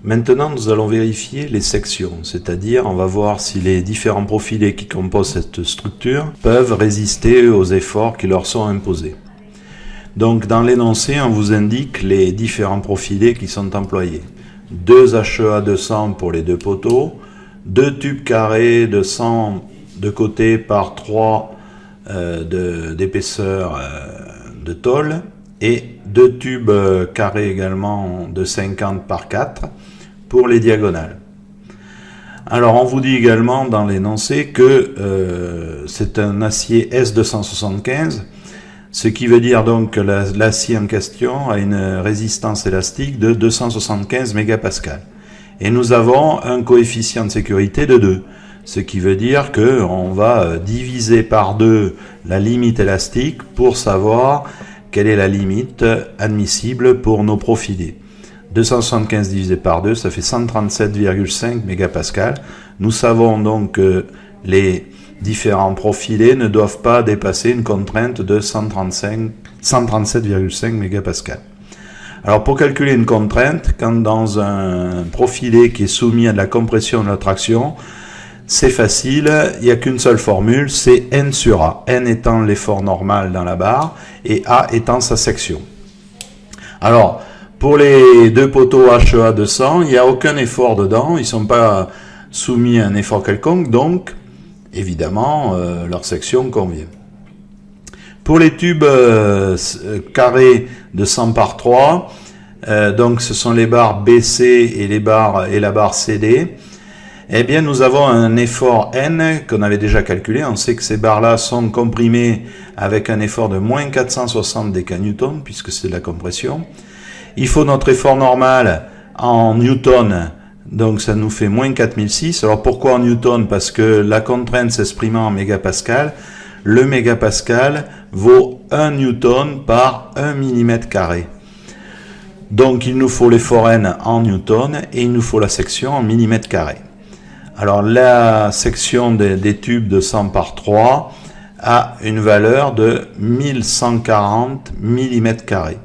Maintenant, nous allons vérifier les sections, c'est-à-dire on va voir si les différents profilés qui composent cette structure peuvent résister aux efforts qui leur sont imposés. Donc dans l'énoncé, on vous indique les différents profilés qui sont employés. 2 HEA 200 pour les 2 poteaux, 2 tubes carrés de 100 de côté par 3 d'épaisseur de tôle, et 2 tubes carrés également de 50 par 4 pour les diagonales. Alors on vous dit également dans l'énoncé que c'est un acier S275, ce qui veut dire donc que l'acier en question a une résistance élastique de 275 mégapascales. Et nous avons un coefficient de sécurité de 2, ce qui veut dire qu'on va diviser par 2 la limite élastique pour savoir quelle est la limite admissible pour nos profilés. 275 divisé par 2, ça fait 137,5 mégapascales. Nous savons donc que les différents profilés ne doivent pas dépasser une contrainte de 137,5 mégapascales. Alors pour calculer une contrainte, quand dans un profilé qui est soumis à de la compression et de la traction, c'est facile, il n'y a qu'une seule formule, c'est N sur A. N étant l'effort normal dans la barre et A étant sa section. Alors, pour les 2 poteaux HEA 200, il n'y a aucun effort dedans, ils ne sont pas soumis à un effort quelconque, donc évidemment leur section convient. Pour les tubes carrés de 100 par 3, donc ce sont les barres BC et la barre CD, eh bien nous avons un effort N qu'on avait déjà calculé. On sait que ces barres-là sont comprimées avec un effort de moins 460 décanewtons, puisque c'est de la compression. Il faut notre effort normal en newton, donc ça nous fait moins 4006. Alors pourquoi en newton? Parce que la contrainte s'exprimant en mégapascal, le mégapascal vaut 1 newton par 1 mm carré. Donc il nous faut l'effort N en newton et il nous faut la section en millimètres carrés. Alors la section des tubes de 100 par 3 a une valeur de 1140 mm carrés.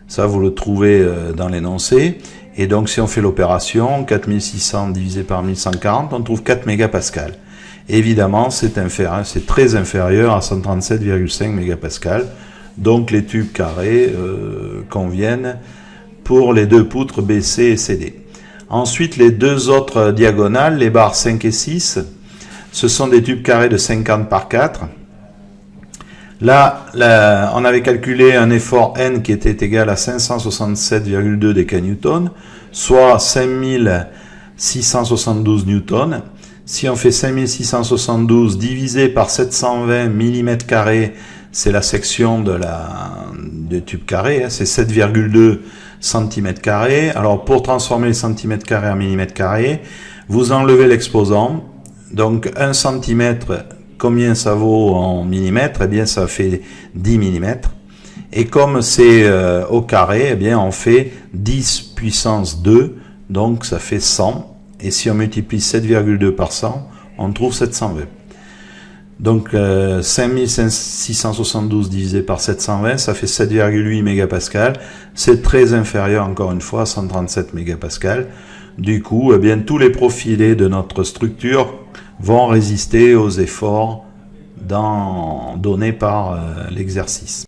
Ça vous le trouvez dans l'énoncé. Et donc si on fait l'opération, 4600 divisé par 1140, on trouve 4 mégapascales. Évidemment, c'est très inférieur à 137,5 mégapascales. Donc les tubes carrés conviennent pour les 2 poutres BC et CD. Ensuite, les 2 autres diagonales, les barres 5 et 6, ce sont des tubes carrés de 50 par 4. Là, on avait calculé un effort N qui était égal à 567,2 décanewtons, soit 5672 newtons. Si on fait 5672 divisé par 720 mm carrés, c'est la section de tube carré, c'est 7,2 cm carrés. Alors pour transformer les centimètres carrés en millimètres carrés, vous enlevez l'exposant. Donc 1 cm, combien ça vaut en millimètres? Eh bien ça fait 10 mm. Et comme c'est au carré, eh bien on fait 10 puissance 2, donc ça fait 100. Et si on multiplie 7,2 par 100, on trouve 720. Donc 5672 divisé par 720, ça fait 7,8 mégapascales. C'est très inférieur encore une fois à 137 mégapascales. Du coup, eh bien, tous les profilés de notre structure vont résister aux efforts donnés par l'exercice.